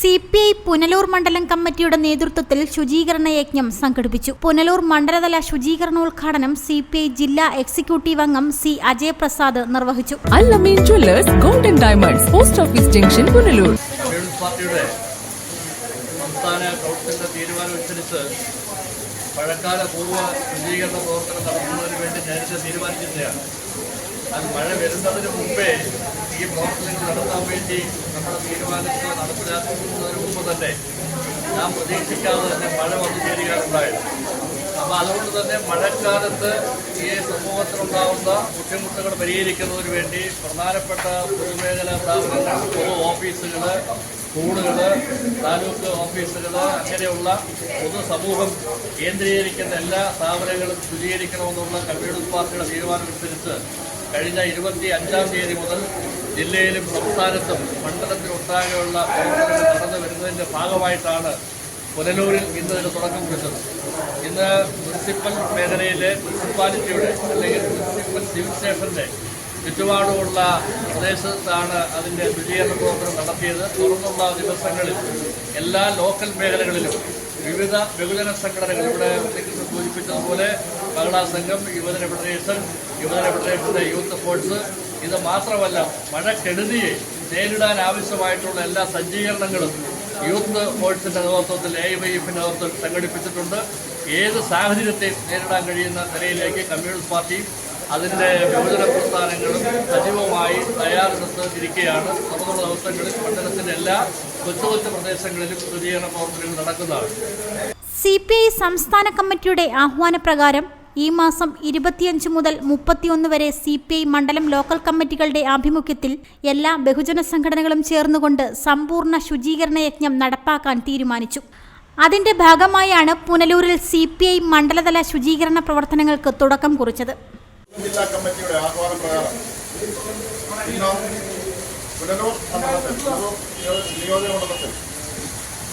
CPI Punalur മണ്ഡലം കമ്മിറ്റിയുടെ നേതൃത്വത്തിൽ ശുചീകരണ യജ്ഞം സംഘടിപ്പിച്ചു. പുനലൂർ മണ്ഡലതല ശുചീകരണോദ്ഘാടനം CPI ജില്ലാ എക്സിക്യൂട്ടീവ് അംഗം C. അജയ് പ്രസാദ് നിർവഹിച്ചു. Al-Ameen jewellers golden diamonds post office junction Punalur. പാർട്ടിയുടെ സംസ്ഥാന കൗൺസിലിന്റെ തീരുമാനമനുസരിച്ച് മഴക്കാല പൂർവ്വ ശുചീകരണ പ്രവർത്തനം നടത്തുന്നതിന് വേണ്ടി നേരത്തെ തീരുമാനിക്കുന്നതാണ്. അത് മഴ വരുന്നതിന് മുമ്പേ ഈ പ്രവർത്തനങ്ങൾ നടത്താൻ വേണ്ടി നമ്മുടെ തീരുമാനിച്ച് നടപ്പിലാക്കുന്നതിന് മുമ്പ് തന്നെ നാം പ്രതീക്ഷിക്കാതെ തന്നെ മഴ വന്നു ചേരുകയാണുണ്ടായത്. അപ്പോൾ അതുകൊണ്ട് തന്നെ മഴക്കാലത്ത് ഈ സമൂഹത്തിലുണ്ടാകുന്ന ബുദ്ധിമുട്ടുകൾ പരിഹരിക്കുന്നതിന് വേണ്ടി പ്രധാനപ്പെട്ട പൊതുമേഖലാ സ്ഥാപനങ്ങൾ, പൊതു ഓഫീസുകൾ, സ്കൂളുകൾ, താലൂക്ക് ഓഫീസുകൾ, അങ്ങനെയുള്ള പൊതുസമൂഹം കേന്ദ്രീകരിക്കുന്ന എല്ലാ സ്ഥാപനങ്ങളും ശുചീകരിക്കണമെന്നുള്ള കമ്മ്യൂണിസ്റ്റ് പാർട്ടിയുടെ തീരുമാനമനുസരിച്ച് കഴിഞ്ഞ 25-ാം തീയതി മുതൽ ജില്ലയിലും സംസ്ഥാനത്തും മണ്ഡലത്തിലൊട്ടാകെയുള്ള പ്രവർത്തനങ്ങൾ നടന്നു വരുന്നതിൻ്റെ ഭാഗമായിട്ടാണ് പുനലൂരിൽ ഇന്ന് ഇതിന് തുടക്കം കുറിച്ചത്. ഇന്ന് മുനിസിപ്പൽ മേഖലയിലെ മുനിസിപ്പാലിറ്റിയുടെ അല്ലെങ്കിൽ മുനിസിപ്പൽ സിവിൽ സ്റ്റേഷൻ്റെ ചുറ്റുപാടുമുള്ള പ്രദേശത്താണ് അതിൻ്റെ ശുചീകരണ പ്രവർത്തനം നടത്തിയത്. തുറന്നുള്ള ദിവസങ്ങളിൽ എല്ലാ ലോക്കൽ മേഖലകളിലും വിവിധ ബഹുജന സംഘടനകൾ, ഇവിടെ സൂചിപ്പിച്ചതുപോലെ മഹിളാ സംഘം, യുവജന ഫെഡറേഷൻ്റെ യൂത്ത് ഫോഴ്സ്, ഇത് മാത്രമല്ല മഴക്കെടുതിയെ നേരിടാൻ ആവശ്യമായിട്ടുള്ള എല്ലാ സജ്ജീകരണങ്ങളും യൂത്ത് ഫോഴ്സിൻ്റെ നേതൃത്വത്തിൽ AYFിൻ്റെ നേതൃത്വത്തിൽ സംഘടിപ്പിച്ചിട്ടുണ്ട്. ഏത് സാഹചര്യത്തെയും നേരിടാൻ കഴിയുന്ന നിലയിലേക്ക് കമ്മ്യൂണിസ്റ്റ് പാർട്ടി അതിൻ്റെ ബഹുജന പ്രസ്ഥാനങ്ങളും സജീവമായി തയ്യാറെടുത്ത് ഇരിക്കുകയാണ്. തുറന്നുള്ള ദിവസങ്ങളിൽ മണ്ഡലത്തിൻ്റെ എല്ലാ കൊച്ചു പ്രദേശങ്ങളിലും ശുചീകരണ പ്രവർത്തനങ്ങൾ നടക്കുന്നതാണ്. CPI സംസ്ഥാന കമ്മിറ്റിയുടെ ആഹ്വാനപ്രകാരം ഈ മാസം 25 മുതൽ 31 വരെ CPI മണ്ഡലം ലോക്കൽ കമ്മിറ്റികളുടെ ആഭിമുഖ്യത്തിൽ എല്ലാ ബഹുജന സംഘടനകളും ചേർന്നുകൊണ്ട് സമ്പൂർണ്ണ ശുചീകരണ യജ്ഞം നടപ്പാക്കാൻ തീരുമാനിച്ചു. അതിന്റെ ഭാഗമായാണ് പുനലൂരിൽ CPI മണ്ഡലതല ശുചീകരണ പ്രവർത്തനങ്ങൾക്ക് തുടക്കം കുറിച്ചത്. ജില്ലാ കമ്മിറ്റിയുടെ ആഹ്വാനപ്രകാരം പുനലൂർ നിയോജകമണ്ഡലത്തിൽ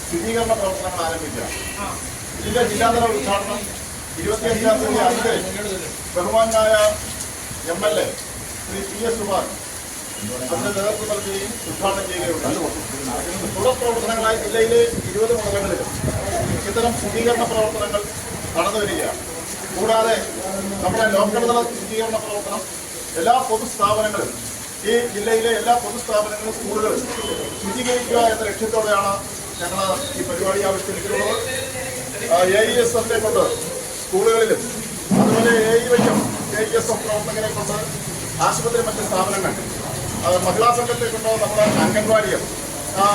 ശുചീകരണ പ്രവർത്തനങ്ങൾ ആരംഭിക്കുക. ഇതിന്റെ ജില്ലാതല ഉദ്ഘാടനം 25-ാം തീയതി ബഹുമാനായ MLA ശ്രീ PS സുഭാൻ അതിന്റെ നേതൃത്വം നൽകുകയും ഉദ്ഘാടനം ചെയ്യുകയുണ്ടായി. തുടർ പ്രവർത്തനങ്ങളായി ജില്ലയിലെ 20 മണ്ഡലങ്ങളിലും ഇത്തരം ശുചീകരണ പ്രവർത്തനങ്ങൾ നടന്നു വരികയാണ്. കൂടാതെ നമ്മുടെ ലോക്കൽ തല ശുചീകരണ പ്രവർത്തനം എല്ലാ പൊതുസ്ഥാപനങ്ങളും, ഈ ജില്ലയിലെ എല്ലാ പൊതുസ്ഥാപനങ്ങളും, സ്കൂളുകളും ശുചീകരിക്കുക എന്ന ലക്ഷ്യത്തോടെയാണ് ഞങ്ങൾ ഈ പരിപാടി ആവിഷ്കരിച്ചിട്ടുള്ളത്. AESF കൊണ്ട് സ്കൂളുകളിലും അതുപോലെ AEYM AESF പ്രവർത്തകരെ കൊണ്ട് ആശുപത്രി, മറ്റ് സ്ഥാപനങ്ങൾ, മഹിളാ സംഘത്തെ കൊണ്ട് നമ്മുടെ അംഗൻവാടികൾ.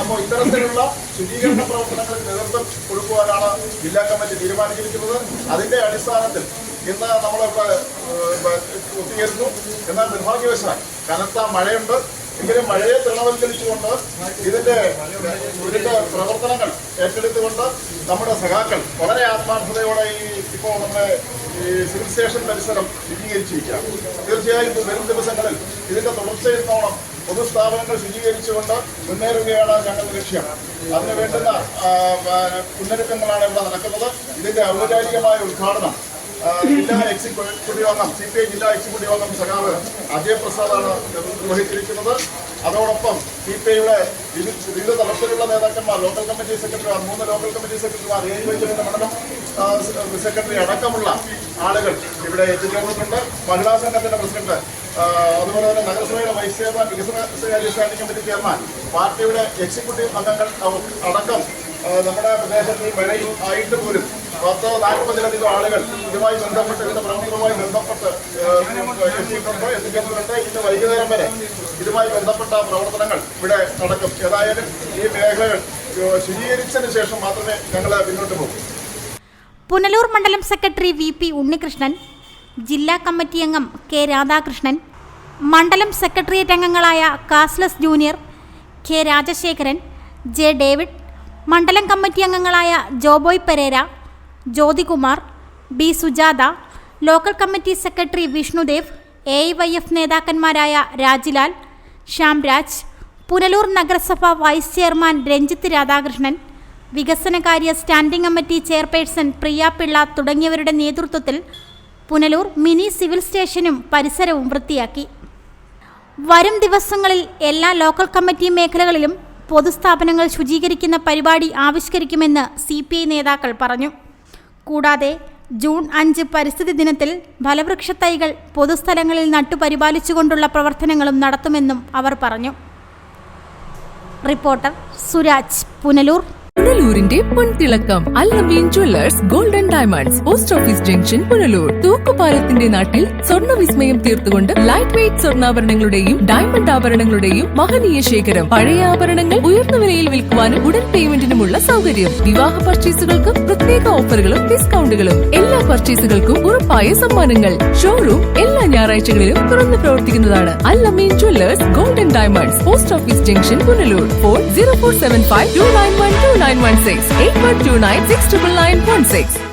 അപ്പോൾ ഇത്തരത്തിലുള്ള ശുചീകരണ പ്രവർത്തനങ്ങൾക്ക് നേതൃത്വം കൊടുക്കുവാനാണ് ജില്ലാ കമ്മിറ്റി തീരുമാനിച്ചിരിക്കുന്നത്. അതിന്റെ അടിസ്ഥാനത്തിൽ ഇന്ന് നമ്മളിവിടെ ഒത്തുചേരുന്നു. എന്നാൽ നിർഭാഗ്യവശാൽ കനത്ത മഴയുണ്ട്. എങ്കിലും മഴയെ തൃണവൽക്കരിച്ചുകൊണ്ട് ഇതിന്റെ പ്രവർത്തനങ്ങൾ ഏറ്റെടുത്തുകൊണ്ട് നമ്മുടെ സഖാക്കൾ വളരെ ആത്മാർത്ഥതയോടെ ഇപ്പോൾ നമ്മുടെ സിവിൽ സ്റ്റേഷൻ പരിസരം ശുചീകരിച്ചിരിക്കുകയാണ്. തീർച്ചയായും വരും ദിവസങ്ങളിൽ ഇതിന്റെ തുടർച്ചയെന്നോണം പൊതുസ്ഥാപനങ്ങൾ ശുചീകരിച്ചുകൊണ്ട് മുന്നേറുകയാണ് ഞങ്ങളുടെ ലക്ഷ്യം. അതിന് വേണ്ടുന്ന മുന്നൊരുക്കങ്ങളാണ് ഇവിടെ നടക്കുന്നത്. ഇതിന്റെ ഔപചാരികമായ ഉദ്ഘാടനം ജില്ലാ എക്സിക്യൂട്ടീവ് അംഗം CPI ജില്ലാ എക്സിക്യൂട്ടീവ് അംഗം സഖാവ് അജയ് പ്രസാദാണ് നിർവഹിച്ചിരിക്കുന്നത്. അതോടൊപ്പം CPIയുടെ വിവിധ തലത്തിലുള്ള നേതാക്കന്മാർ, ലോക്കൽ കമ്മിറ്റി സെക്രട്ടറിമാർ, 3 ലോക്കൽ കമ്മിറ്റി സെക്രട്ടറിമാർ, AYFിന്റെ മണ്ഡലം സെക്രട്ടറി അടക്കമുള്ള ആളുകൾ ഇവിടെ എത്തിച്ചേർന്നിട്ടുണ്ട്. മഹിളാ സംഘത്തിന്റെ പ്രസിഡന്റ്, അതുപോലെ തന്നെ നഗരസഭയുടെ വൈസ് ചെയർമാൻ, വികസനകാര്യ സ്റ്റാൻഡിംഗ് കമ്മിറ്റി ചെയർമാൻ, പാർട്ടിയുടെ എക്സിക്യൂട്ടീവ് അംഗങ്ങൾ അടക്കം നമ്മുടെ പ്രദേശത്ത് മഴയിൽ ആയിട്ട് പോലും 10-40 ആളുകൾ ഇതുമായി ബന്ധപ്പെട്ട്, ഇതിന്റെ പ്രവർത്തനവുമായി ബന്ധപ്പെട്ട് എത്തിച്ചേർന്നിട്ടുണ്ട്. ഇന്ന് വൈകുന്നേരം വരെ ഇതുമായി ബന്ധപ്പെട്ട പ്രവർത്തനങ്ങൾ ഇവിടെ നടക്കും. ഏതായാലും ഈ മേഖലകൾ ശുചീകരിച്ചതിന് ശേഷം മാത്രമേ ഞങ്ങൾ മുന്നോട്ട് പോകും. പുനലൂർ മണ്ഡലം സെക്രട്ടറി VP ഉണ്ണികൃഷ്ണൻ, ജില്ലാ കമ്മിറ്റി അംഗം K. രാധാകൃഷ്ണൻ, മണ്ഡലം സെക്രട്ടേറിയറ്റ് അംഗങ്ങളായ കാസ്ലസ് junior, K. Rajasekharan, J. David, മണ്ഡലം കമ്മിറ്റി അംഗങ്ങളായ Joboy Pereira, Jyothikumar, B. Sujatha, local committee secretary Vishnudev, AIYF നേതാക്കന്മാരായ രാജിലാൽ, ശ്യാംരാജ്, പുനലൂർ നഗരസഭ വൈസ് ചെയർമാൻ രഞ്ജിത്ത് രാധാകൃഷ്ണൻ, വികസനകാര്യ standing committee chairperson Priya Pillai തുടങ്ങിയവരുടെ നേതൃത്വത്തിൽ പുനലൂർ മിനി സിവിൽ സ്റ്റേഷനും പരിസരവും വൃത്തിയാക്കി. വരും ദിവസങ്ങളിൽ എല്ലാ ലോക്കൽ കമ്മിറ്റി മേഖലകളിലും പൊതുസ്ഥാപനങ്ങൾ ശുചീകരിക്കുന്ന പരിപാടി ആവിഷ്കരിക്കുമെന്ന് CPI നേതാക്കൾ പറഞ്ഞു. കൂടാതെ ജൂൺ 5 പരിസ്ഥിതി ദിനത്തിൽ ഫലവൃക്ഷ തൈകൾ പൊതുസ്ഥലങ്ങളിൽ നട്ടുപരിപാലിച്ചുകൊണ്ടുള്ള പ്രവർത്തനങ്ങളും നടത്തുമെന്നും അവർ പറഞ്ഞു. റിപ്പോർട്ടർ സുരാജ്, പുനലൂർ. പുനലൂരിന്റെ പൊൻതിളക്കം Al-Nabeen jewellers golden diamonds, post office junction, Punalur. തൂക്കുപാലത്തിന്റെ നാട്ടിൽ സ്വർണ്ണ വിസ്മയം തീർത്തുകൊണ്ട് ലൈറ്റ് വെയ്റ്റ് സ്വർണ്ണാഭരണങ്ങളുടെയും ഡയമണ്ട് ആഭരണങ്ങളുടെയും മഹനീയ ശേഖരം. പഴയ ആഭരണങ്ങൾ ഉയർന്ന വിലയിൽ വിൽക്കുവാനും ഉടൻ പേയ്മെന്റിനുമുള്ള സൗകര്യം. വിവാഹ പർച്ചേസുകൾക്ക് പ്രത്യേക ഓഫറുകളും ഡിസ്കൗണ്ടുകളും. എല്ലാ പർച്ചേസുകൾക്കും ഉറപ്പായ സമ്മാനങ്ങൾ. ഷോറൂം എല്ലാ ഞായറാഴ്ചകളിലും തുറന്നു പ്രവർത്തിക്കുന്നതാണ്. Al-Nabeen jewellers golden diamonds, post office junction, Punalur. Phone 0475 291 2916 8129 69916.